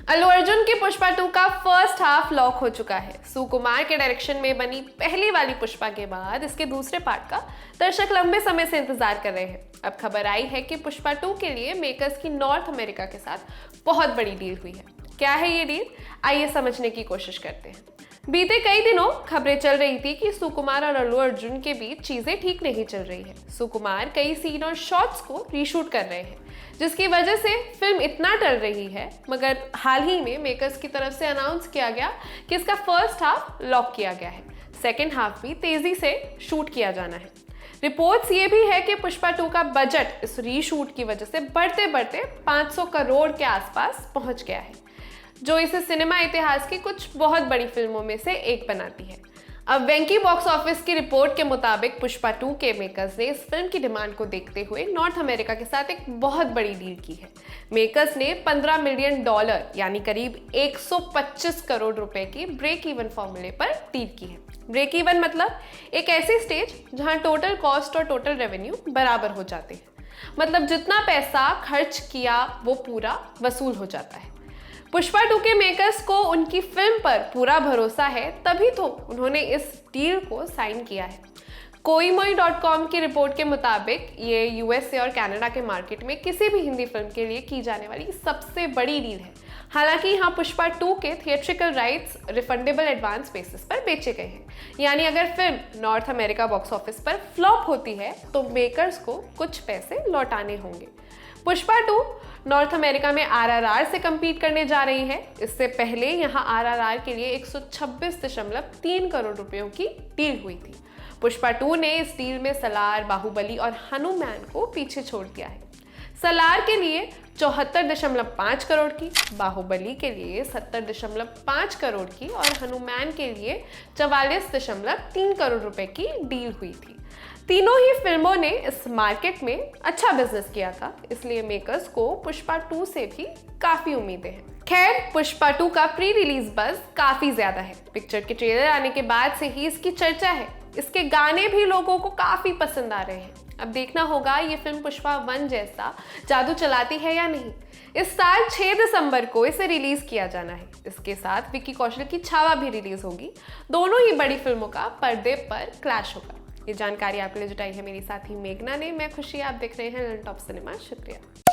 अल्लू अर्जुन की पुष्पा 2 का first half lock हो चुका है। सुकुमार के डायरेक्शन में बनी पहली वाली पुष्पा के बाद इसके दूसरे पार्ट का दर्शक लंबे समय से इंतजार कर रहे हैं। अब खबर आई है कि पुष्पा 2 के लिए मेकर्स की नॉर्थ अमेरिका के साथ बहुत बड़ी डील हुई है। क्या है ये डील, आइए समझने की कोशिश करते हैं। बीते कई दिनों खबरें चल रही थी कि सुकुमार और अल्लू अर्जुन के बीच चीजें ठीक नहीं चल रही है। सुकुमार कई सीन और शॉट्स को रीशूट कर रहे हैं, जिसकी वजह से फिल्म इतना टल रही है। मगर हाल ही में मेकर्स की तरफ से अनाउंस किया गया कि इसका फर्स्ट हाफ लॉक किया गया है। सेकेंड हाफ भी तेजी से शूट किया जाना है। रिपोर्ट्स ये भी है कि पुष्पा 2 का बजट इस रीशूट की वजह से बढ़ते बढ़ते 500 करोड़ के आसपास पहुंच गया है, जो इसे सिनेमा इतिहास की कुछ बहुत बड़ी फिल्मों में से एक बनाती है। अब वेंकी बॉक्स ऑफिस की रिपोर्ट के मुताबिक पुष्पा 2 के मेकर्स ने इस फिल्म की डिमांड को देखते हुए नॉर्थ अमेरिका के साथ एक बहुत बड़ी डील की है। मेकर्स ने $15 मिलियन यानी करीब 125 करोड़ रुपए की ब्रेक इवन फॉर्मूले पर डील की है। ब्रेक इवन मतलब एक ऐसी स्टेज जहां टोटल कॉस्ट और टोटल रेवेन्यू बराबर हो जाते हैं। मतलब जितना पैसा खर्च किया वो पूरा वसूल हो जाता है। पुष्पा 2 के मेकर्स को उनकी फिल्म पर पूरा भरोसा है, तभी तो उन्होंने इस डील को साइन किया है। koimoi.com की रिपोर्ट के मुताबिक ये यूएसए और कनाडा के मार्केट में किसी भी हिंदी फिल्म के लिए की जाने वाली सबसे बड़ी डील है। हालांकि यहाँ पुष्पा 2 के theatrical rights refundable advance basis पर बेचे गए हैं, यानी अगर film north America box office पर फ्लॉप होती है तो मेकर्स को कुछ पैसे लौटाने होंगे। पुष्पा 2 नॉर्थ अमेरिका में आरआरआर से compete करने जा रही है। इससे पहले यहाँ आरआरआर के लिए 126.3 करोड़ रुपयों की डील हुई थी। पुष्पा 2 ने इस डील में सलार, बाहुबली और हनुमान को पीछे छोड़ दिया है। सलार के लिए 74.5 करोड़ की, बाहुबली के लिए 70.5 करोड़ की और हनुमान के लिए 44.3 करोड़ रुपए की डील हुई थी। तीनों ही फिल्मों ने इस मार्केट में अच्छा बिजनेस किया था, इसलिए मेकर्स को पुष्पा 2 से भी काफी उम्मीदें हैं। खैर, पुष्पा 2 का प्री रिलीज बज़ काफी ज्यादा है। पिक्चर के ट्रेलर आने के बाद से ही इसकी चर्चा है। इसके गाने भी लोगों को काफी पसंद आ रहे हैं। अब देखना होगा ये फिल्म पुष्पा 1 जैसा जादू चलाती है या नहीं। इस साल 6 दिसंबर को इसे रिलीज किया जाना है। इसके साथ विक्की कौशल की छावा भी रिलीज होगी। दोनों ही बड़ी फिल्मों का पर्दे पर क्लैश होगा। ये जानकारी आपके लिए जुटाई है मेरी साथी मेघना ने। मैं खुशी, आप देख रहे हैं टॉप सिनेमा। शुक्रिया।